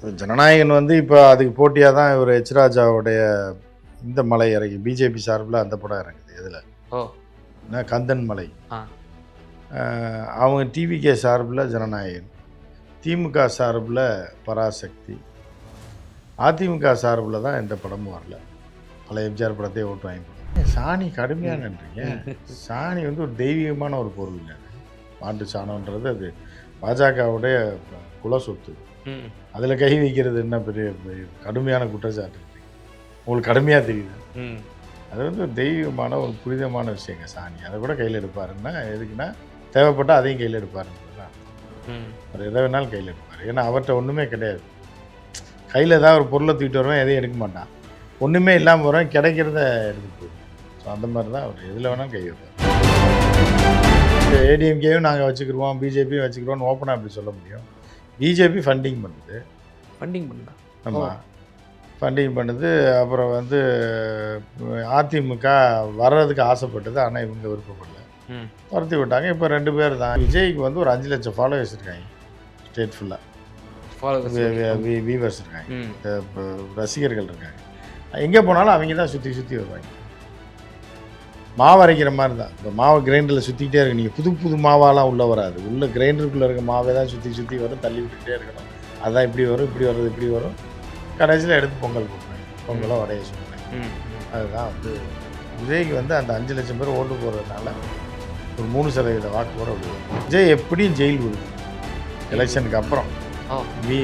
ஜனநாயகன் வந்து இப்போ அதுக்கு போட்டியாக தான் இவர் எச் ராஜாவுடைய இந்த மலை இறங்கி பிஜேபி சார்பில் அந்த படம் இறங்குது. இதில் ஓ கந்தன் மலை. ஆ அவங்க டிவிகே சார்பில் ஜனநாயகன், திமுக சார்பில் பராசக்தி, அதிமுக சார்பில் தான் எந்த படமும் வரல. பல எம்ஜிஆர் படத்தையே ஓட்டு வாங்கி போடுங்க. சாணி கடுமையானன்றீங்க. சாணி வந்து ஒரு தெய்வீகமான ஒரு பொருள். மாட்டு சாணம்ன்றது அது பாஜகவுடைய குல சொத்து. அதில் கை வைக்கிறது என்ன பெரிய கடுமையான குற்றச்சாட்டு உங்களுக்கு கடுமையாக தெரியுது. அது வந்து ஒரு தெய்வீகமான ஒரு புனிதமான விஷயங்க சாணி. அதை கூட கையில் எடுப்பாருன்னா எதுக்குன்னா தேவைப்பட்டால் அதையும் கையில் எடுப்பாருன்றது தான். அவர் எதை வேணாலும் கையில் எடுப்பார். ஏன்னா அவர்கிட்ட ஒன்றுமே கிடையாது. கையில் ஏதாவது ஒரு பொருளை தூக்கிட்டு வருவேன், எதையும் எடுக்க மாட்டான். ஒன்றுமே இல்லாமல் வருவேன், கிடைக்கிறத எடுத்துகிட்டு போயிடுவோம். ஸோ அந்த மாதிரி தான் அவர் எதில் வேணாலும் கை வைப்பார். ஏடிஎம்கேயும் நாங்கள் வச்சுக்கிடுவோம், பிஜேபியும் வச்சுக்கிறோன்னு ஓப்பனாக அப்படி சொல்ல முடியும். பிஜேபி ஃபண்டிங் பண்ணுது. ஃபண்டிங் பண்ணுதா? ஆமாம், ஃபண்டிங் பண்ணுது. அப்புறம் வந்து அதிமுக வர்றதுக்கு ஆசைப்பட்டது, ஆனால் இவங்க விருப்பப்படல, துரத்தி விட்டாங்க. இப்போ 2 பேர் தான். விஜய்க்கு வந்து ஒரு 5 லட்சம் ஃபாலோவர்ஸ் இருக்காங்க ஸ்டேட் ஃபுல்லாக. வீவர்ஸ் இருக்காங்க, ரசிகர்கள் இருக்காங்க. எங்கே போனாலும் அவங்க தான் சுற்றி சுற்றி வருவாங்க. மாவு அரைக்கிற மாதிரி தான். இந்த மாவை கிரைண்டரில் சுற்றிக்கிட்டே இருக்கு. நீங்கள் புது புது மாவாலாம் உள்ளே வராது. உள்ள கிரைண்டருக்குள்ளே இருக்க மாவை தான் சுற்றி சுற்றி வரும், தள்ளி விட்டுக்கிட்டே இருக்கணும். அதுதான் இப்படி வரும், இப்படி வர்றது, இப்படி வரும். கடைசியில் எடுத்து பொங்கல் போடுறாங்க, பொங்கலோ வடைய சொல்கிறாங்க. அதுதான் வந்து விஜய்க்கு வந்து அந்த 5 லட்சம் பேர் ஓட்டு போடுறதுனால ஒரு 3% வாக்கு கூட விடுவோம். விஜய் எப்படியும் ஜெயில் விடுது எலெக்ஷனுக்கு அப்புறம்.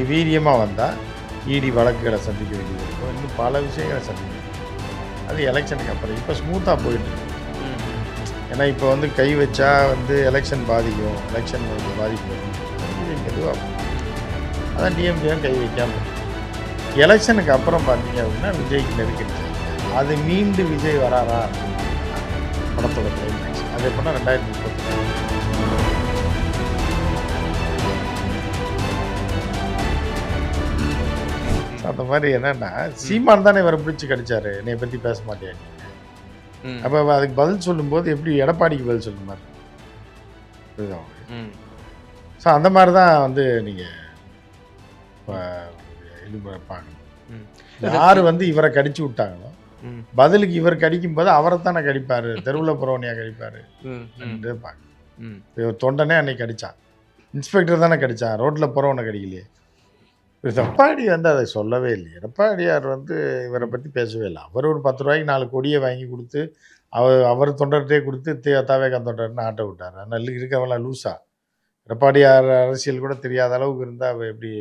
வீரியமாக வந்தால் இடி வழக்குகளை சந்திக்க வேண்டியது இருக்கும், இன்னும் பல விஷயங்களை சந்திக்க வேண்டியது. அது எலெக்ஷனுக்கு அப்புறம். இப்போ ஸ்மூத்தாக போயிட்டு இருக்கு. ஏன்னா இப்போ வந்து கை வச்சா வந்து எலெக்ஷன் பாதிக்கும், எலெக்ஷன் வந்து பாதிக்கும், மெதுவாக. அதான் டிஎம்கேவும் கை வைக்காமல். எலெக்ஷனுக்கு அப்புறம் பார்த்தீங்க அப்படின்னா விஜய்க்கு நெருக்கடி. அது மீண்டு விஜய் வராரா படத்தோட கிளைமேக்ஸ். அது எப்படின்னா 2030. அந்த மாதிரி என்னன்னா சீமான் தானே இவரை பிடிச்சி கடிச்சாரு, என்னை பற்றி பேச மாட்டேன். அப்போ அதுக்கு பதில் சொல்லும்போது எப்படி எடப்பாடிக்கு பதில் சொல்லும் மாதிரி இதுதான். ஸோ அந்த மாதிரி தான் வந்து நீங்கள் இது பார்க்கணும். யார் வந்து இவரை கடிச்சு விட்டாங்களோ பதிலுக்கு இவர் கடிக்கும்போது அவரை தானே கடிப்பார், தெருவில் போகிறவனையாக கடிப்பார் பார்க்கணும். இவர் தொண்டனே அன்னைக்கு கடித்தான், இன்ஸ்பெக்டர் தானே கடித்தான், ரோட்டில் போகிறவனை கடிக்கலையே. எடப்பாடி வந்து அதை சொல்லவே இல்லை. எடப்பாடியார் வந்து இவரை பற்றி பேசவே இல்லை. அவர் ஒரு 10 ரூபாய்க்கு 4 கொடியை வாங்கி கொடுத்து அவர் தொண்டர்கிட்டே கொடுத்து தாவேகா தொண்டர்னு ஆட்ட விட்டார். அதனால இருக்கவெல்லாம் லூஸா. எடப்பாடியார் அரசியல் கூட தெரியாத அளவுக்கு இருந்தால் அவ எப்படி?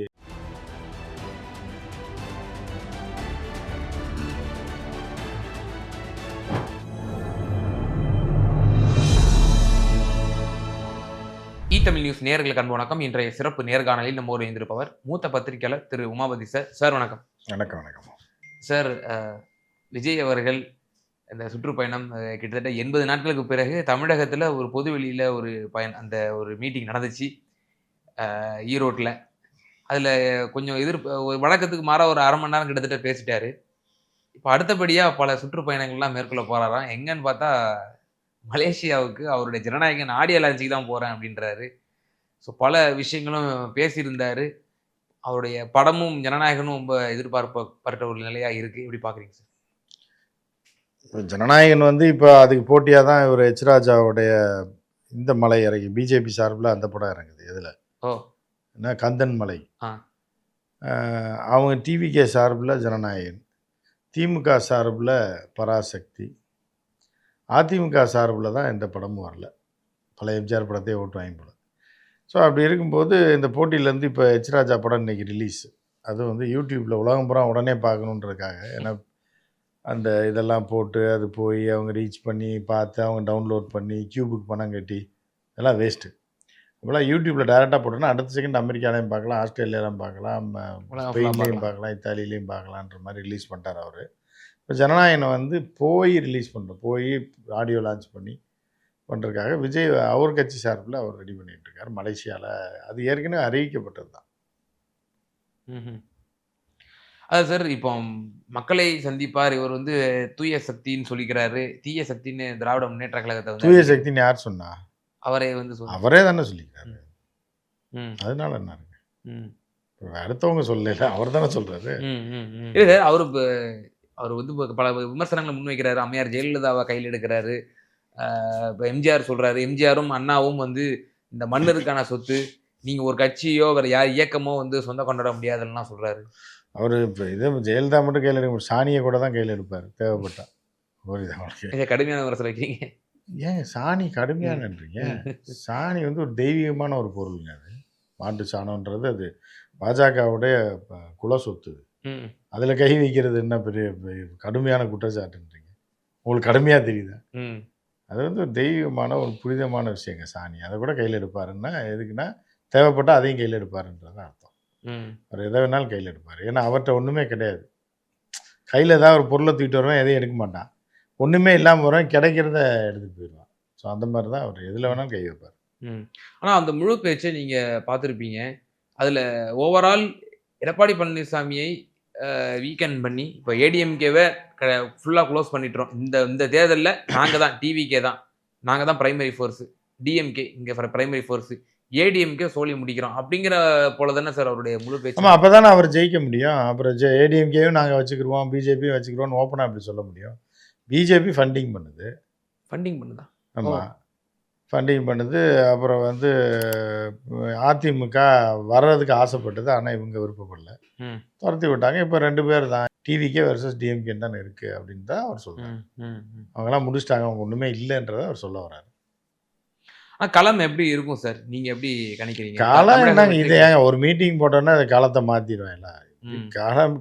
தமிழ் நியூஸ் நேயர்களுக்கு அன்பு வணக்கம். இன்றைய சிறப்பு நேர்காணலில் நம்ம இணைந்திருப்பவர் மூத்த பத்திரிகையாளர் திரு உமாபதி சார். சார் வணக்கம். வணக்கம். வணக்கம் சார். விஜய் அவர்கள் இந்த சுற்றுப்பயணம் கிட்டத்தட்ட 80 நாட்களுக்கு பிறகு தமிழகத்தில் ஒரு பொது வெளியில் ஒரு அந்த ஒரு மீட்டிங் நடந்துச்சு ஈரோட்டில். அதில் கொஞ்சம் வழக்கத்துக்கு மாற ஒரு 1/2 மணி நேரம் கிட்டத்தட்ட பேசிட்டாரு. இப்போ அடுத்தபடியாக பல சுற்றுப்பயணங்கள்லாம் மேற்கொள்ள போகிறாராம். எங்கன்னு பார்த்தா மலேசியாவுக்கு அவருடைய ஜனநாயகன் ஆடியோ லான்ச்சுக்கு தான் போகிறேன் அப்படின்றாரு. ஸோ பல விஷயங்களும் பேசியிருந்தார். அவருடைய படமும் ஜனநாயகனும் ரொம்ப எதிர்பார்க்கப்பட்ட ஒரு நிலையாக இருக்குது. எப்படி பார்க்குறீங்க சார்? ஜனநாயகன் வந்து இப்போ அதுக்கு போட்டியாக தான் இவர் எச் ராஜாவுடைய இந்த மலை இறங்கி பிஜேபி சார்பில் அந்த படம் இறங்குது. இதில் கந்தன் மலை. அவங்க டிவிகே சார்பில் ஜனநாயகன், திமுக சார்பில் பராசக்தி, அதிமுக சார்பில் தான் எந்த படமும் வரல. பல எம்ஜிஆர் படத்தையே ஓட்டு வாங்கி போல. ஸோ அப்படி இருக்கும்போது இந்த போட்டியிலேருந்து இப்போ எச் ராஜா படம் இன்றைக்கி ரிலீஸ். அது வந்து யூடியூப்பில் உலகம் பூரா உடனே பார்க்கணுன்றதுக்காக. ஏன்னா அந்த இதெல்லாம் போட்டு அது போய் அவங்க ரீச் பண்ணி பார்த்து அவங்க டவுன்லோட் பண்ணி கியூபுக்கு பணம் கட்டி இதெல்லாம் வேஸ்ட்டு. இப்போலாம் யூடியூப்பில் டேரெக்டாக போட்டோன்னா அடுத்த செகண்ட் அமெரிக்காலையும் பார்க்கலாம், ஆஸ்திரேலியாலையும் பார்க்கலாம், ஸ்பெயின்லேயும் பார்க்கலாம், இத்தாலியிலையும் பார்க்கலான்ற மாதிரி ரிலீஸ் பண்ணிட்டார் அவர். இப்போ ஜனநாயகனை வந்து போய் ரிலீஸ் பண்ணுறோம், போய் ஆடியோ லான்ச் பண்ணி பண்ணுறதுக்காக விஜய் அவர் கட்சி சார்பில் அவர் ரெடி பண்ணிகிட்டு இருக்கார் மலேசியாவில். அது ஏற்கனவே அறிவிக்கப்பட்டது தான். அது சார் இப்போ மக்களை சந்திப்பார். இவர் வந்து தூய சக்தின்னு சொல்லிக்கிறாரு, தீய சக்தின்னு திராவிட முன்னேற்ற கழகத்தை வந்து. தூய சக்தின்னு யார் சொன்னா? அவரே வந்து அவரே தானே சொல்லிக்கிறாரு. அதனால என்ன இருக்கு? அடுத்தவங்க சொல்லல, அவர் தானே சொல்றாரு. இல்ல சார், அவர் வந்து பல விமர்சனங்களை முன்வைக்கிறாரு. அம்மையார் ஜெயலலிதாவை கையில் எடுக்கிறாரு. இப்ப எம்ஜிஆர் சொல்றாரு. எம்ஜிஆரும் அண்ணாவும் வந்து இந்த மன்னருக்கான சொத்து. நீங்க ஒரு கட்சியோ வேற இயக்கமோ வந்து சொந்தம் கொண்டாட முடியாதுன்னுலாம் சொல்றாரு. அவரு இப்ப இது ஜெயலலிதா மட்டும் கையில் எடுக்க மாட்டார். சாணியை கூட தான் கையில் எடுப்பார் தேவைப்பட்டா. புரியுதா உங்களுக்கு? இதை கடுமையான விமர்சனம் வைக்கிறீங்க. ஏன் சாணி கடுமையானன்றீங்க? சாணி வந்து ஒரு தெய்வீகமான ஒரு பொருளுங்க அது. மாட்டு சாணம்ன்றது அது பாஜகவுடைய குல சொத்து. அதுல கை வைக்கிறது என்ன பெரிய கடுமையான குற்றச்சாட்டுன்றீங்க? உங்களுக்கு கடுமையா தெரியுதா? அது வந்து ஒரு தெய்வீகமான ஒரு புனிதமான விஷயங்க சாணி. அதை கூட கையில் எடுப்பாருன்னா எதுக்குன்னா, தேவைப்பட்டா அதையும் கையில் எடுப்பாருன்றது அர்த்தம். அவர் எதை வேணாலும் கையில் எடுப்பார். ஏன்னா அவர்கிட்ட ஒன்றுமே கிடையாது. கையில் ஏதாவது ஒரு பொருளை தூக்கிட்டு வருவேன், எதையும் எடுக்க மாட்டான். ஒன்றுமே இல்லாமல் வருவேன், கிடைக்கிறத எடுத்துகிட்டு போயிடுவான். ஸோ அந்த மாதிரி தான் அவர் எதில் வேணாலும் கை வைப்பார். ஆனால் அந்த முழு பேச்சை நீங்கள் பார்த்துருப்பீங்க. அதில் ஓவரால் எடப்பாடி பழனிசாமியை வீக்கெண்ட் பண்ணி இப்போ ஏடிஎம்கேவை ஃபுல்லாக க்ளோஸ் பண்ணிட்டுறோம். இந்த தேர்தலில் நாங்கள் தான் டிவிகே தான், நாங்கள் தான் பிரைமரி ஃபோர்ஸு, டிஎம்கே இங்கே பிரைமரி ஃபோர்ஸு, ஏடிஎம்கே சோழி முடிக்கிறோம் அப்படிங்கிற போல தானே சார் அவருடைய முழு பேச்சு. ஆமாம், அப்போ தானே அவர் ஜெயிக்க முடியும். அப்புறம் ஏடிஎம்கேயும் நாங்கள் வச்சுக்கிடுவோம், பிஜேபியும் வச்சுக்கிடுவோம்னு ஓப்பனாக அப்படி சொல்ல முடியும். பிஜேபி ஃபண்டிங் பண்ணுது. ஃபண்டிங் பண்ணுதா? ஆமாம், ஃபண்டிங் பண்ணுது. அப்புறம் வந்து அதிமுக வர்றதுக்கு ஆசைப்பட்டது, ஆனால் இவங்க விருப்பப்படல, துரத்தி விட்டாங்க. இப்போ 2 பேர் தான், டிவிகே வர்சஸ் டிஎம்கே தானே இருக்குது அப்படின்னு தான் அவர் சொல்கிறார். அவங்களாம் முடிச்சிட்டாங்க, அவங்க ஒன்றுமே இல்லைன்றதை அவர் சொல்ல வர்றாரு. ஆனால் களம் எப்படி இருக்கும் சார்? நீங்கள் எப்படி கணிக்கிறீங்க? களம் என்னங்க, இது ஏங்க ஒரு மீட்டிங் போட்டோன்னா அது களத்தை மாற்றிடுவேன்.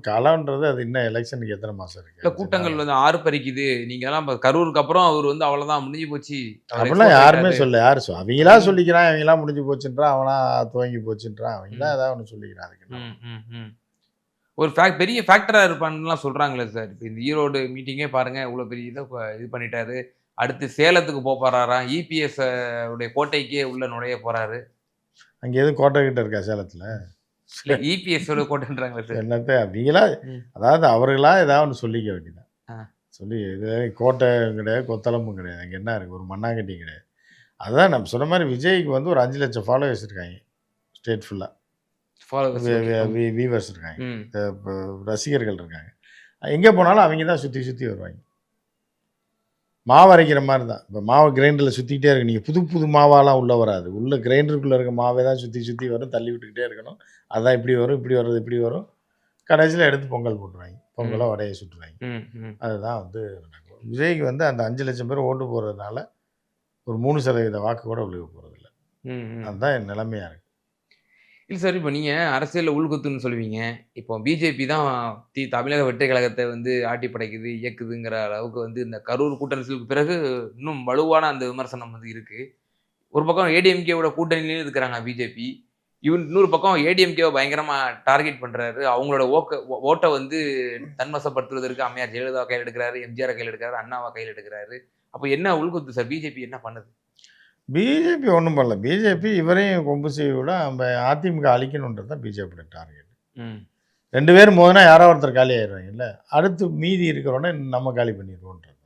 களம்ன்றது அது இன்னும் எலெக்ஷனுக்கு எத்தனை மாதம் இருக்குது? இல்லை, கூட்டங்கள் வந்து ஆர்ப்பரிக்குது. நீங்கள் எல்லாம் கரூருக்கு அப்புறம் அவர் வந்து அவ்வளோதான் முடிஞ்சு போச்சு அப்படிலாம் யாருமே சொல்ல. யார் அவங்களா சொல்லிக்கிறான், அவங்களாம் முடிஞ்சு போச்சுன்றான், அவனா துவங்கி போச்சுன்றான், அவங்களாம் ஏதாவது ஒன்று சொல்லிக்கிறான். அதுக்கு ஒரு பெரிய ஃபேக்டராக இருப்பான்லாம் சொல்கிறாங்களே சார். இப்போ இந்த ஈரோடு மீட்டிங்கே பாருங்கள், இவ்வளோ பெரிய இதை இது பண்ணிட்டாரு. அடுத்து சேலத்துக்கு போகிறாராம், இபிஎஸ் உடைய கோட்டைக்கே உள்ள நுழைய போகிறாரு. அங்கே எதுவும் கோட்டை கிட்ட இருக்கா சேலத்தில்? இபிஎஸோட கோட்டைன்றாங்களே சார். என்னத்த அவங்களா, அதாவது அவர்களா ஏதாவது ஒன்று சொல்லிக்க வேண்டியதான். சொல்லி இது கோட்டை கிடையாது, கொத்தளம்பும் கிடையாது, அங்கே என்ன இருக்குது, ஒரு மண்ணாங்கட்டியும் கிடையாது. அதுதான் நம்ம சொன்ன மாதிரி விஜய்க்கு வந்து ஒரு 5 லட்சம் ஃபாலோவர்ஸ் இருக்காங்க ஸ்டேட் ஃபுல்லாக. வீவர்ஸ் இருக்காங்க, ரசிகர்கள் இருக்காங்க. எங்கே போனாலும் அவங்க தான் சுற்றி சுற்றி வருவாங்க. மாவு அரைக்கிற மாதிரி தான். இப்போ மாவு கிரைண்டரில் சுற்றிக்கிட்டே இருக்கு. நீங்கள் புது புது மாவாலாம் உள்ளே வராது. உள்ளே கிரைண்டருக்குள்ளே இருக்க மாவே தான் சுற்றி சுற்றி வரும், தள்ளி விட்டுக்கிட்டே இருக்கணும். அதான் இப்படி வரும், இப்படி வர்றது இப்படி வரும். கடைசியில் எடுத்து பொங்கல் போட்டுருவாங்க, பொங்கலை வடையை சுட்டுருவாங்க. அதுதான் வந்து நடக்கும். விஜய்க்கு வந்து அந்த 5 லட்சம் பேர் ஓட்டு போடுறதுனால ஒரு 3% வாக்கு கூட விழுக போகிறதில்ல. அதுதான் என் நிலைமையாக இருக்குது. இல்லை சார், இப்போ நீங்கள் அரசியலில் உள்குத்துன்னு சொல்லுவீங்க. இப்போ பிஜேபி தான் தமிழக வெற்றி கழகத்தை வந்து ஆட்டி படைக்குது, இயக்குதுங்கிற அளவுக்கு வந்து இந்த கரூர் கூட்டணிக்கு பிறகு இன்னும் வலுவான அந்த விமர்சனம் வந்து இருக்குது. ஒரு பக்கம் ஏடிஎம்கேவோட கூட்டணியிலும் இருக்கிறாங்க பிஜேபி. இன்னொரு பக்கம் ஏடிஎம்கேவை பயங்கரமாக டார்கெட் பண்ணுறாரு. அவங்களோட ஓட்டை வந்து தன்வசப்படுத்துவதற்கு அம்மையார் ஜெயலலிதா கையில் எடுக்கிறாரு, எம்ஜிஆர் கையில் எடுக்கிறாரு, அண்ணாவா கையில் எடுக்கிறாரு. அப்போ என்ன உள்குத்து சார்? பிஜேபி என்ன பண்ணுது? பிஜேபி ஒன்றும் பண்ணல. பிஜேபி இவரையும் கொம்பு செய்ய விட நம்ம அதிமுக அழிக்கணுன்றது தான் பிஜேபியோட டார்கெட். 2 பேரும் மோதினா யாரோ ஒருத்தர் காலி ஆயிடுவாங்கல்ல, அடுத்து மீதி இருக்கிறோன்னே நம்ம காலி பண்ணிடுவோன்றது.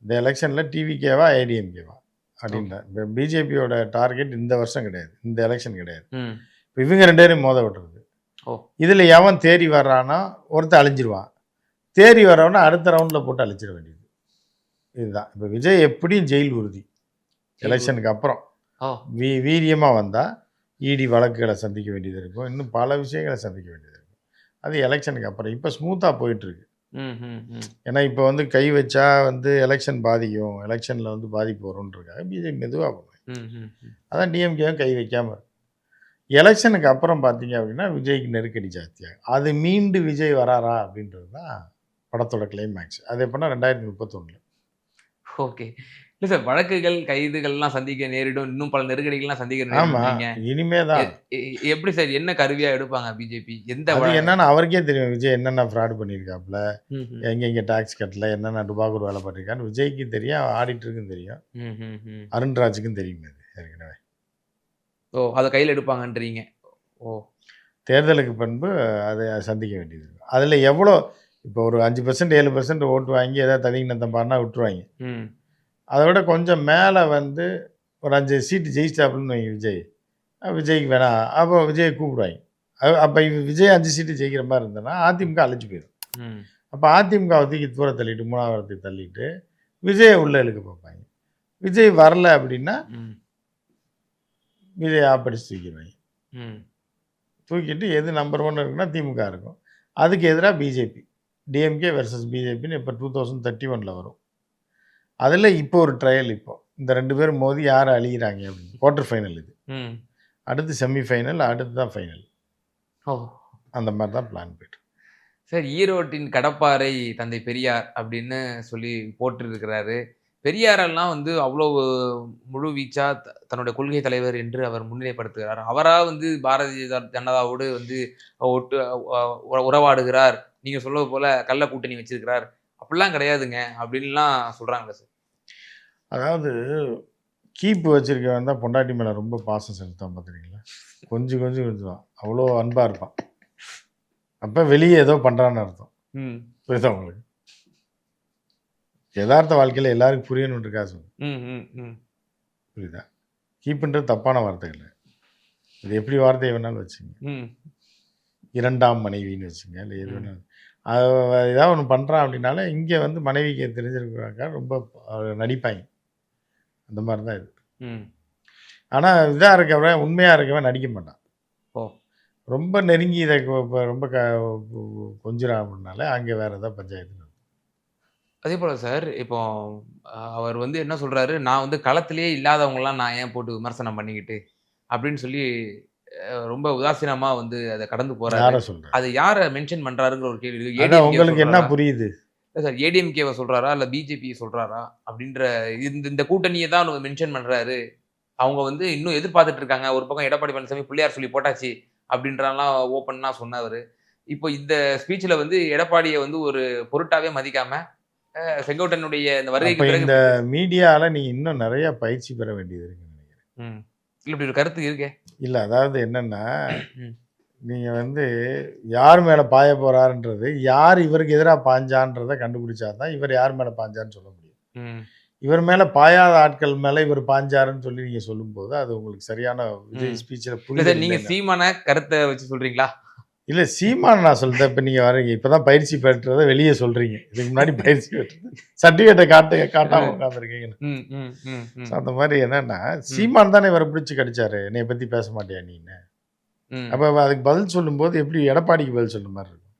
இந்த எலெக்ஷனில் டிவிகேவா ஏடிஎம்கேவா அப்படின்ற இப்போ பிஜேபியோட டார்கெட் இந்த வருஷம் கிடையாது, இந்த எலெக்ஷன் கிடையாது. இப்போ இவங்க 2 பேரும் மோத விட்டுறது. இதில் எவன் தேறி வர்றானா ஒருத்தர் அழிஞ்சிருவான், தேறி வர்றவனா அடுத்த ரவுண்டில் போட்டு அழிச்சிட வேண்டியது. இதுதான் இப்போ விஜய் எப்படியும் ஜெயில் உறுதி. எலெக்ஷனுக்கு அப்புறம் வீரியமாக வந்தால் இடி வழக்குகளை சந்திக்க வேண்டியது இருக்கும், இன்னும் பல விஷயங்களை சந்திக்க வேண்டியது இருக்கும். அது எலெக்ஷனுக்கு அப்புறம். இப்போ ஸ்மூத்தாக போயிட்டுருக்கு. ஏன்னா இப்போ வந்து கை வச்சா வந்து எலெக்ஷன் பாதிக்கும், எலெக்ஷனில் வந்து பாதிப்பு வரும்ன்றதுக்காக பிஜேபி மெதுவாக பண்ணுவேன். அதான் டிஎம்கேவும் கை வைக்காமல். எலெக்ஷனுக்கு அப்புறம் பார்த்தீங்க அப்படின்னா விஜய்க்கு நெருக்கடி ஜாஸ்தியாகும். அது மீண்டு விஜய் வராரா அப்படின்றது தான் படத்தோட கிளைமேக்ஸ். அது எப்படின்னா 2031. ஓகே. இல்லை சார், வழக்குகள் கைதுகள்லாம் சந்திக்க நேரிடும், இன்னும் பல நெருக்கடிகள்லாம் சந்திக்க நேரிடும். இனிமே தான் எப்படி சார், என்ன கருவியாக எடுப்பாங்க பிஜேபி? என்னன்னு அவருக்கே தெரியும். விஜய் என்னென்ன ஃப்ராட் பண்ணியிருக்காப்புல, எங்கெங்கே டாக்ஸ் கட்டல, என்னென்ன டுபாக்கூர் வேலை பண்ணியிருக்கான்னு விஜய்க்கு தெரியும், ஆடிட்டருக்கும் தெரியும், அருண்ராஜுக்கும் தெரியும். அது ஏற்கனவே அதை கையில் எடுப்பாங்கன்றீங்க. தேர்தலுக்கு பண்பு அதை சந்திக்க வேண்டியது இருக்கும். அதில் எவ்வளோ இப்போ ஒரு 5% 7% ஓட்டு வாங்கி ஏதாவது தனிநத்தம் பாருனா விட்டுருவாங்க. அதை விட கொஞ்சம் மேலே வந்து ஒரு 5 சீட்டு ஜெயிச்சிட்டாப்புன்னு வைங்க விஜய்க்கு வேணாம், அப்போ விஜய் கூப்பிடுவாங்க. அப்போ விஜய் 5 சீட்டு ஜெயிக்கிற மாதிரி இருந்ததுன்னா அதிமுக அழைச்சி போயிடும். ம். அப்போ அதிமுகவை தூக்கி தூர தள்ளிட்டு 3வது இடத்துக்கு தள்ளிட்டு விஜயை உள்ள இழுக்க பார்ப்பாங்க. விஜய் வரல அப்படின்னா ம். விஜய் ஆப்படிச்சு தூக்கிடுவாங்க. ம். தூக்கிட்டு எது நம்பர் 1 இருக்குன்னா திமுக இருக்கும். அதுக்கு எதிராக பிஜேபி, டிஎம்கே வெர்சஸ் பிஜேபின்னு இப்போ 2031 வரும். அதில் இப்போ ஒரு ட்ரையல். இப்போ இந்த 2 பேரும் மோதி யார் அழிகிறாங்க அப்படின்னு குவார்டர் ஃபைனல் இது. ம். அடுத்து செமிஃபைனல், அடுத்து தான் ஃபைனல். ஓ! அந்த மாதிரி தான் பிளான் போயிட்டு. சார், ஈரோட்டின் கடப்பாரை தந்தை பெரியார் அப்படின்னு சொல்லி போட்டிருக்கிறாரு. பெரியாரெல்லாம் வந்து அவ்வளோ முழு வீச்சா தன்னுடைய கொள்கை தலைவர் என்று அவர் முன்னிலைப்படுத்துகிறார். அவரா வந்து பாரதிய ஜனதாவோடு வந்து ஒட்டு உறவாடுகிறார். நீங்க சொல்வது போல கள்ள கூட்டணி வச்சிருக்கிறார். அப்படிலாம் கிடையாதுங்க அப்படின்லாம் சொல்றாங்களே சார். அதாவது கீப்பு வச்சிருக்கவன் தான் பொண்டாட்டி மேலே ரொம்ப பாசம் செலுத்தான் பார்த்துருக்கீங்களா? கொஞ்சம் அவ்வளோ அன்பாக இருப்பான். அப்போ வெளியே ஏதோ பண்ணுறான்னு அர்த்தம். ம். புரியுதா உங்களுக்கு? யதார்த்த வாழ்க்கையில் எல்லாருக்கும் புரியணுன்னு இருக்கா சொல்லு. ம். ம். ம். புரியுதா? கீப்புன்றது தப்பான வார்த்தை இல்லை. இது எப்படி வார்த்தையை வேணாலும் வச்சுங்க. ம். 2ஆம் மனைவின்னு வச்சுங்க, இல்லை எது வேணாலும். அது ஏதாவது ஒன்று பண்ணுறான் அப்படின்னாலே இங்கே வந்து மனைவிக்கு தெரிஞ்சிருக்கிறாங்க, ரொம்ப நடிப்பாங்க. அந்த மாதிரி தான் இது. ம். ஆனால் இதாக இருக்கவன், உண்மையாக இருக்கவன் நடிக்க மாட்டான். ஓ! ரொம்ப நெருங்கி இதை ரொம்ப கொஞ்சிறான் அப்படின்னாலே அங்கே வேறு ஏதாவது பஞ்சாயத்து. அதே போல சார், இப்போ அவர் வந்து என்ன சொல்றாரு, நான் வந்து களத்திலேயே இல்லாதவங்கலாம் நான் ஏன் போட்டு விமர்சனம் பண்ணிக்கிட்டு, அப்படின்னு சொல்லி ரொம்ப உதாசீனமா வந்து அத கடந்து போறாரு. யாரை சொல்கிறேன்? அது யார மென்ஷன் பண்றாருங்கிற ஒரு கேள்வி இருக்கு. அதான் ஏடிஎம்கே உங்களுக்கு என்ன சொல்றாரா? புரியுது? இல்ல சார், ஏடிஎம்கேவ சொல்றாரா? இல்ல பிஜேபிய சொல்றாரா? அப்படின்ற இந்த கூட்டணிய தான் மென்ஷன் பண்றாரு. அவங்க வந்து இன்னும் எதிர்பார்த்துட்டு இருக்காங்க. ஒரு பக்கம் எடப்பாடி பழனிசாமி பிள்ளையார் சொல்லி போட்டாச்சு அப்படின்றலாம் ஓப்பன்னா சொன்னவரு. இப்போ இந்த ஸ்பீச்ல வந்து எடப்பாடிய வந்து ஒரு பொருட்டாவே மதிக்காம, செங்கோட்டையனுடைய இந்த அப்போ வருகைக்கு பிறகு இந்த மீடியாவில் நீ இன்னும் நிறைய பயிற்சி பெற வேண்டியது இருக்குன்னு நினைக்கிறேன். ம். இல்ல இப்படி ஒரு கருத்து இருக்கே. இல்லை, அதாவது என்னென்னா, ம். நீங்கள் வந்து யார் மேலே பாய போகிறாருன்றது, யார் இவருக்கு எதிராக பாஞ்சான்றதை கண்டுபிடிச்சா தான் இவர் யார் மேலே பாஞ்சான்னு சொல்ல முடியும். ம். இவர் மேலே பாயாத ஆட்கள் மேலே இவர் பாஞ்சாருன்னு சொல்லி நீங்கள் சொல்லும்போது அது உங்களுக்கு சரியான விஜய் ஸ்பீச்சில் இல்ல புரியுது. சார், நீங்க சீமான கருத்தை வச்சு சொல்றீங்களா? இல்லை, சீமான நான் சொல்கிறேன். இப்போ நீங்கள் வரீங்க, இப்போ தான் பயிற்சி பெற்றதை வெளியே சொல்கிறீங்க. இதுக்கு முன்னாடி பயிற்சி பெற்றது சர்டிஃபிகேட்டை காட்டாமல் உட்காந்துருக்கீங்க. ம். ம். ம். ம். அந்த மாதிரி என்னன்னா, சீமான் தானே இவரை பிடிச்சி கடிச்சாரு, என்னை பற்றி பேச மாட்டியா நீன்னு. ம். அப்போ அதுக்கு பதில் சொல்லும்போது எப்படி எடப்பாடிக்கு பதில் சொல்ல மாதிரி இருக்கும்.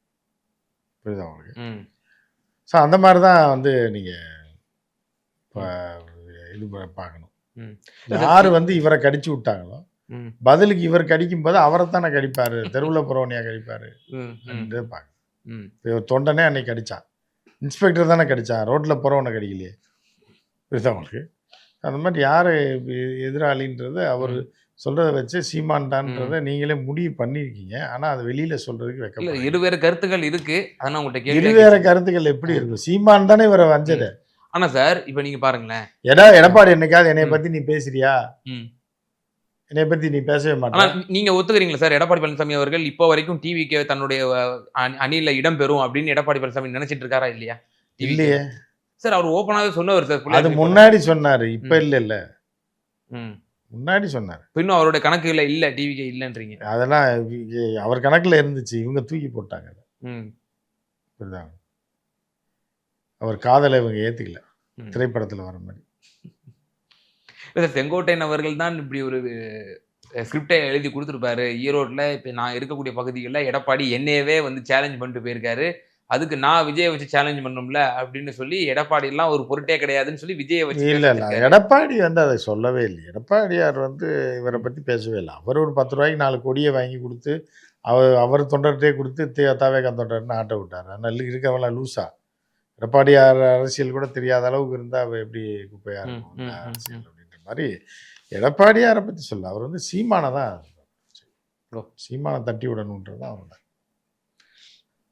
புரியுதா உங்களுக்கு? ம். ஸோ அந்த மாதிரி தான் வந்து நீங்கள் இப்போ இது பார்க்கணும். ம். யார் வந்து இவரை கடிச்சு விட்டாங்களோ, ம். பதிலுக்கு இவர் கடிக்கும் போது அவரை தானே கடிப்பார், தெருவில் போகிறவனையா கடிப்பார் ம். ம். என்று பார்க்கணும். ம். இவர் தொண்டனே அன்னைக்கு கடிச்சான், இன்ஸ்பெக்டர் தானே கடிச்சான், ரோட்டில் போகிறவனை கடிக்கலையே. புரியுதா உங்களுக்கு? அந்த மாதிரி யார் எதிராளின்றது அவர் சொல்கிறத வச்சு சீமான்டான்றதை நீங்களே முடிவு பண்ணியிருக்கீங்க. ஆனால் அதை வெளியில் சொல்கிறதுக்கு இல்ல வைக்க இருவேறு கருத்துக்கள் இருக்கு. அதான் உங்கள்ட்ட கேள்வி இருவேற கருத்துக்கள் எப்படி இருக்கும்? சீமான் தானே இவரை வஞ்சது. ஆனா சார், இப்ப நீங்க பாருங்களேன். எடப்பாடி என்னைக்காவது என்னைய பற்றி நீ பேசுறியா? ம். என்னை பற்றி நீ பேசவே ஆனா மாட்டேன். நீங்க ஒத்துக்கிறீங்களா சார், எடப்பாடி பழனிசாமி அவர்கள் இப்போ வரைக்கும் டிவிகே தன்னுடைய அணியில இடம் பெறும் அப்படின்னு எடப்பாடி பழனிசாமி நினைச்சிட்டு இருக்காரா இல்லையா? இல்லையே சார், அவர் ஓப்பனாவே சொன்னவர் சார். அது பிள்ளையார் முன்னாடி சொன்னாரு, இப்ப இல்ல. ம். முன்னாடி சொன்னாரு. இன்னும் அவருடைய கணக்குல இல்ல, டிவிகே இல்லன்றீங்க. அதெல்லாம் அவர் கணக்குல இருந்துச்சு, இவங்க தூக்கி போட்டாங்க. ம். புரியுதா? அவர் காதலை இவங்க ஏத்துக்கல, ம். திரைப்படத்துல வர மாதிரி. இல்ல சார், செங்கோட்டையன் அவர்கள் தான் இப்படி ஒரு ஸ்கிரிப்டை எழுதி கொடுத்துருப்பாரு. ஈரோட்டில் இப்போ நான் இருக்கக்கூடிய பகுதிகளில் எடப்பாடி என்னையவே வந்து சேலஞ்ச் பண்ணிட்டு போயிருக்காரு. அதுக்கு நான் விஜயை வச்சு சேலஞ்ச் பண்ணணும்ல அப்படின்னு சொல்லி எடப்பாடி எல்லாம் ஒரு பொருட்டே கிடையாதுன்னு சொல்லி விஜயை வச்சு இல்ல எடப்பாடி வந்து அதை சொல்லவே இல்லை. எடப்பாடியார் வந்து இவரை பத்தி பேசவே இல்லை. அவர் ஒரு 10 ரூபாய்க்கு 4 கொடியை வாங்கி கொடுத்து அவர் தொண்டர்கிட்டே கொடுத்து தவேகா தொண்டர்னு ஆட்ட விட்டார். அதனால இருக்கவெல்லாம் லூசா. எடப்பாடியார் அரசியல் கூட தெரியாத அளவுக்கு இருந்தா அவ எப்படி குப்பையா இருக்கும் அரசியல் அப்படின்ற மாதிரி எடப்பாடியாரை பத்தி சொல்ல. அவர் வந்து சீமானை தான், சீமானை தட்டி விடணுன்றதான் அவரோட.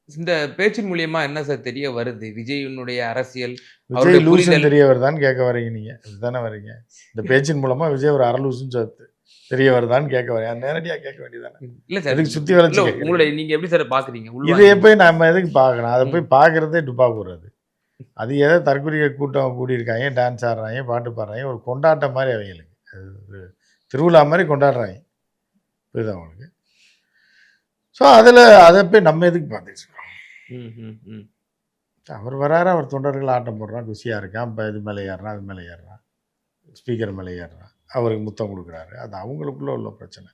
இந்த பேச்சின் மூலியமா என்ன சார் தெரிய வருது? விஜயினுடைய அரசியல் விஜய் லூசன் தெரியவர் தான் கேட்க வரீங்க நீங்க, இதுதானே வரீங்க? இந்த பேச்சின் மூலமா விஜய் ஒரு அரலூசுன்னு தெரிய வருதான்னு கேட்க வரீங்க. நேரடியா கேட்க வேண்டியதானே? இல்ல சார், அதுக்கு சுத்தி வளைச்சு உங்களுடைய நீங்க எப்படி சார் பாக்குறீங்க? இதை போய் நம்ம எதுக்கு பார்க்கணும்? அதை போய் பார்க்கறதே டுப்பா போடுறது. அது ஏதோ தற்கொலை கூட்டம் கூடியிருக்காங்க, டான்ஸ் ஆடுறாங்க, பாட்டு பாடுறாங்க, ஒரு கொண்டாட்டம் மாதிரி அவங்களுக்கு, அது திருவிழா மாதிரி கொண்டாடுறாங்க. புரியுதா உங்களுக்கு? ஸோ அதில் அதை போய் நம்ம எதுக்கு பார்த்துட்டு இருக்கோம்? ம், ம், ம். அவர் வராரு, அவர் தொண்டர்கள் ஆட்டம் போடுறான், குஷியாக இருக்கான். இப்போ இது மேலே ஏறுறான், அது மேலே ஏறுறான், ஸ்பீக்கர் மேலே ஏறுறான், அவருக்கு முத்தம் கொடுக்குறாரு. அது அவங்களுக்குள்ள உள்ள பிரச்சனை.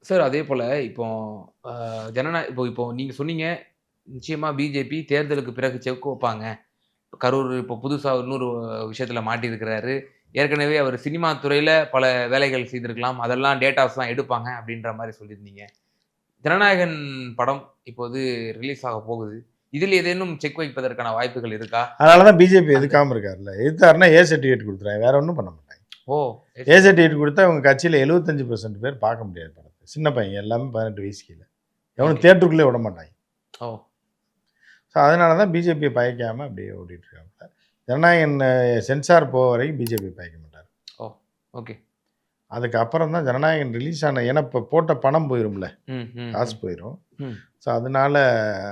சார் அதே போல இப்போ இப்போ நீங்க சொன்னீங்க, நிச்சயமா பிஜேபி தேர்தலுக்கு பிறகு செக் வைப்பாங்க. கரூர் இப்போ புதுசா இன்னொரு விஷயத்துல மாட்டியிருக்கிறாரு. ஏற்கனவே அவர் சினிமா துறையில பல வேலைகள் செய்திருக்கலாம். அதெல்லாம் டேட்டாஸ்லாம் எடுப்பாங்க அப்படின்ற மாரி சொல்லியிருந்தீங்க. ஜனநாயகன் படம் இப்போது ரிலீஸ் ஆக போகுது. இதில் ஏதேனும் செக் வைப்பதற்கான வாய்ப்புகள் இருக்கா? அதனால தான் பிஜேபி எதுக்காம இருக்காருல்ல. எதிர்த்தாருன்னா ஏ சர்டிஃபிகேட் கொடுத்துறாங்க, வேற ஒன்றும் பண்ண மாட்டாங்க. ஓ! ஏ சர்டிஃபிகேட் கொடுத்தா அவங்க கட்சியில் 75% பேர் பார்க்க முடியாது படத்தை. சின்ன பையன் எல்லாமே 18 வயசு கீழே. எவனும் ஓகே. தேட்டருக்குள்ளே விட மாட்டாங்க. ஓ! ஸோ அதனால தான் பிஜேபியை பயக்காமல் அப்படியே ஓடிட்டு இருக்காங்க. ஜனநாயகன் சென்சார் போக வரைக்கும் பிஜேபி பயக்க மாட்டார். ஓ! ஓகே. அதுக்கப்புறம் தான் ஜனநாயகன் ரிலீஸ் ஆன, ஏன்னா இப்போ போட்ட பணம் போயிரும்ல, ம், ம், காசு ம், போயிடும். ம், ஸோ அதனால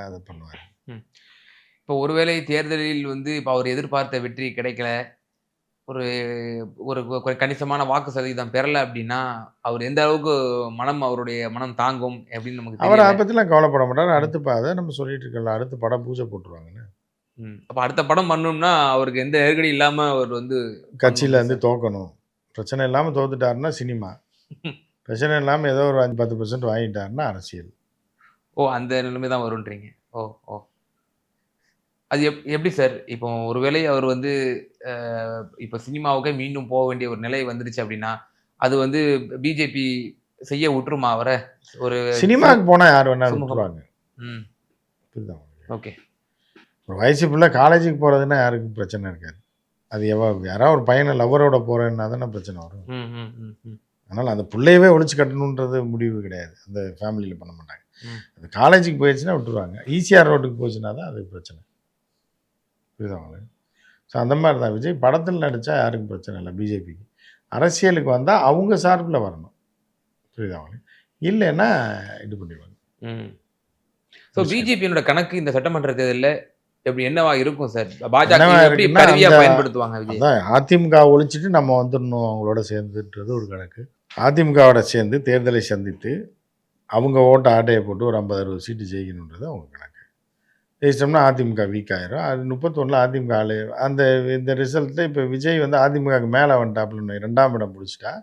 அதை பண்ணுவார். ம். இப்போ ஒருவேளை தேர்தலில் இப்போ அவர் எதிர்பார்த்த வெற்றி கிடைக்கல. ஒரு ஒரு ஒரு கணிசமான வாக்கு சதவீதம் பெறல அப்படின்னா, அவர் எந்த அளவுக்கு அவருடைய மனம் தாங்கும் அப்படின்னு நமக்கு அவர் அதை தெரியல. பற்றிலாம் கவலைப்பட மாட்டார். ம், அடுத்து அதை நம்ம சொல்லிட்டு இருக்கோம்ல, அடுத்து படம் பூஜை போட்டுருவாங்கன்னு. ம். அப்ப அடுத்த படம் பண்ணணும்னா, அவருக்கு எந்த நெருக்கடி இல்லாம அவர் கட்சியில் பண்ணணும்ல வந்து சார். தோக்கணும். பிரச்சனை இல்லாமல் தோத்துட்டாருன்னா சினிமா, பிரச்சனை இல்லாமல் ஏதோ ஒரு 5-10% வாங்கிட்டாருன்னா அரசியல். ஓ! அந்த நிலைமை தான் வரும்ன்றீங்க. ஓ! ஓ! அது எப்படி சார்? இப்போ ஒருவேளை அவர் அ இப்ப சினிமாவுக்கே மீண்டும் போக வேண்டிய ஒரு நிலை வந்துருச்சு அப்படின்னா, அது பிஜேபி செய்ய விட்டுருமா அவர? ஒரு சினிமாவுக்கு போனால் யார் வேணாலும் சுமூகம். விட்டுருவாங்க. ம். புரியுதா உங்களுக்கு? ஓகே. ஒரு வயசு பிள்ளை காலேஜுக்கு போகிறதுன்னா யாருக்கும் பிரச்சனை இருக்காது. அது யாராவது ஒரு பையனை லவ்வரோட போகிறேன்னா தானே பிரச்சனை வரும். ம், ம், ம், ம், அதனால் அந்த பிள்ளையவே ஒழிச்சு கட்டணுன்றது முடிவு கிடையாது. அந்த ஃபேமிலியில் பண்ண மாட்டாங்க. ம். அது காலேஜுக்கு போயிடுச்சுன்னா விட்டுருவாங்க. ஈசிஆர் ரோட்டுக்கு போச்சுன்னா தான் அது பிரச்சனை. புரியுதா உங்களுக்கு? ஸோ அந்த மாதிரி தான் விஜய் படத்தில் நடித்தா யாருக்கும் பிரச்சனை இல்லை பிஜேபிக்கு. அரசியலுக்கு வந்தால் அவங்க சார்பில் வரணும். புரியுதா உங்களுக்கு? இல்லைன்னா இது பண்ணிடுவாங்க. ம். ஸோ பிஜேபியினோட கணக்கு இந்த சட்டமன்ற தேர்தல்ல என்னவா இருக்கும் சார்? பாஜக என்னவா எப்படி இருக்குன்னா, கருவியா அந்த பயன்படுத்துவாங்க விஜய்? அதான் அதிமுக ஒழிச்சிட்டு நம்ம வந்துடணும் அவங்களோட சேர்ந்துன்றது ஒரு கணக்கு. அதிமுகவோட சேர்ந்து தேர்தலை சந்தித்து அவங்க ஓட்டை ஆட்டையை போட்டு ஒரு 50-60 சீட்டு ஜெயிக்கணுன்றது அவங்க கணக்கு. ஜெயிச்சிட்டோம்னா அதிமுக வீக் ஆயிரும். அது 31 அதிமுக ஆளு அந்த இந்த ரிசல்ட்டில் இப்போ விஜய் வந்து அதிமுகவுக்கு மேலே வந்துட்டாப்புல 2ஆம் இடம் பிடிச்சிட்டா,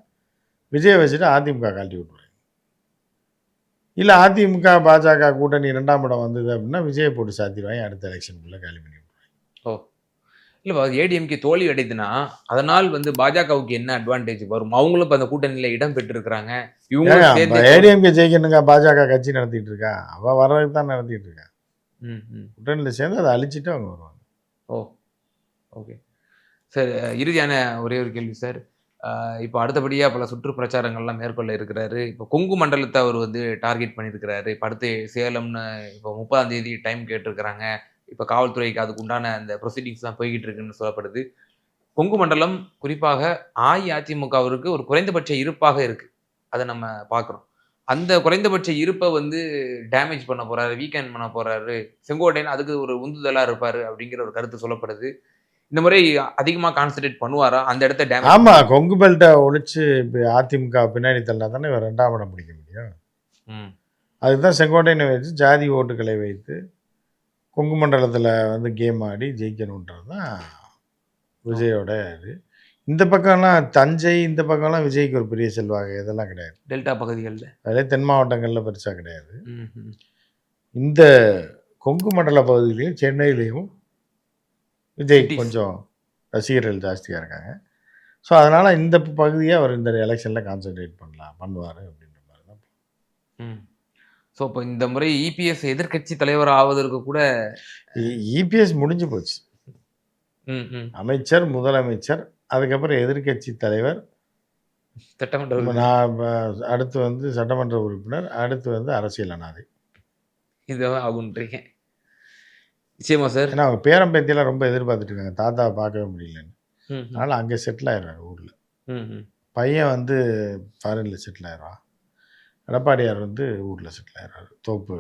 விஜயை வச்சுட்டு அதிமுக கழட்டி விட்டுருவாங்க. இல்லை அதிமுக பாஜக கூட்டணி 2ஆம் இடம் வந்தது அப்படின்னா விஜயை போட்டு சாத்திடுவாங்க, அடுத்த எலெக்ஷனுக்குள்ளே காலி பண்ணி விட்டுருவாங்க. ஓ! இல்ல ஏடிஎம்கே தோல்வி அடையுதுன்னா, அதனால் பாஜகவுக்கு என்ன அட்வான்டேஜ் வரும்? அவங்களும் இப்ப அந்த கூட்டணியில இடம் பெற்றிருக்கிறாங்க. இவங்களும் சேர்ந்து ஏடிஎம்கே ஜெயிக்கணுங்க, பாஜக கட்சி நடத்திட்டு இருக்கா, அவள் வர்றதுக்கு தான் நடத்திட்டு இருக்கா. ம், ம். கூட்டணியில் சேர்ந்து அதை அழிச்சிட்டு அவங்க வருவாங்க. ஓ! ஓகே. சார் இறுதியான ஒரே ஒரு கேள்வி சார். இப்போ அடுத்தபடியா பல சுற்று பிரச்சாரங்கள்லாம் மேற்கொள்ள இருக்கிறாரு. இப்போ கொங்கு மண்டலத்த அவர் டார்கெட் பண்ணியிருக்கிறாரு. இப்ப அடுத்து சேலம்னு இப்போ 30ஆம் தேதி டைம் கேட்டிருக்கிறாங்க. இப்ப காவல்துறைக்கு அதுக்கு உண்டான அந்த ப்ரொசீடிங்ஸ்லாம் போய்க்கிட்டு இருக்குன்னு சொல்லப்படுது. கொங்கு மண்டலம் குறிப்பாக அஇஅதிமுகவிற்கு ஒரு குறைந்தபட்ச இருப்பாக இருக்கு. அத நம்ம பார்க்குறோம். அந்த குறைந்தபட்ச இருப்ப டேமேஜ் பண்ண போறாரு, வீக்கெண்ட் பண்ண போறாரு. செங்கோட்டையன் அதுக்கு ஒரு உந்துதலா இருப்பாரு அப்படிங்கிற ஒரு கருத்து சொல்லப்படுது. இந்த முறை அதிகமா கான்சன்ட்ரேட் பண்ணுவாரா? அந்த இடத்த டேமேஜ் ஆமாம், கொங்கு பெல்ட்டை ஒழிச்சு இப்போ அதிமுக பின்னாடி தள்ளா தானே இவர் 2ஆம் இடம் பிடிக்க முடியும். ம். அதுதான் செங்கோட்டையனை வச்சு ஜாதி ஓட்டுகளை வைத்து கொங்கு மண்டலத்தில் வந்து கேம் ஆடி ஜெயிக்கணுன்றது தான் விஜயோட இது. இந்த பக்கம்லாம் தஞ்சை, இந்த பக்கம்லாம் விஜய்க்கு ஒரு பெரிய செல்வாக்கு இதெல்லாம் கிடையாது. டெல்டா பகுதிகள்ல. அதிலே தென் மாவட்டங்களில் பெருசாக கிடையாது. ம்ஹ்ம். இந்த கொங்கு மண்டல பகுதியிலையும் சென்னையிலையும் விஜய் சிட்டீஸ். கொஞ்சம் ரசிகர்கள் ஜாஸ்தியாக இருக்காங்க. ஸோ அதனால் இந்த பகுதியை அவர் இந்த எலெக்ஷனில் கான்சென்ட்ரேட் பண்ணுவார் அப்படின்ற மாதிரி தான். ம். ஸோ இப்போ இந்த முறை இபிஎஸ் எதிர்க்கட்சி தலைவர் ஆவதற்கு கூட இபிஎஸ் முடிஞ்சு போச்சு. ம், ம். அமைச்சர், முதலமைச்சர், அதுக்கப்புறம் எதிர்க்கட்சி தலைவர், சட்டமன்ற இப்ப உறுப்பினர். நான் அடுத்து வந்து சட்டமன்ற உறுப்பினர், அடுத்து வந்து அரசியல் அனாதை. இதுதான் ஆகுன்றீங்க. நிச்சயமா சார். ஏன்னா அவங்க பேரன் பேத்தியெல்லாம் ரொம்ப எதிர்பார்த்துட்டு இருக்காங்க, தாத்தாவை பார்க்கவே முடியலன்னு. ம், ம். அதனால் அங்கே செட்டில் ஆயிடுறாரு ஊரில். ம், ம். பையன் வந்து ஃபாரினில் செட்டில் ஆயிடுறான். எடப்பாடியார் வந்து ஊரில் செட்டில் ஆயிடுறாரு. தோப்பு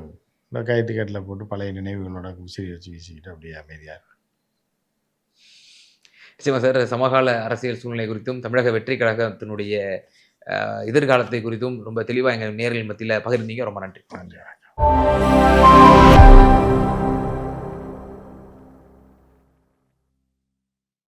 இந்த கயிற்று கட்டில் போட்டு பழைய நினைவுகளோட விசிறி வச்சு வீசிக்கிட்டு அப்படியே அமைதியாக. நிச்சயமா சார். சமகால அரசியல் சூழ்நிலை குறித்தும் தமிழக வெற்றி கழகத்தினுடைய எதிர்காலத்தை குறித்தும் ரொம்ப தெளிவாக எங்கள் நேயர்கள் மத்தியில் பகிர்ந்தீங்க. ரொம்ப நன்றி. நன்றி.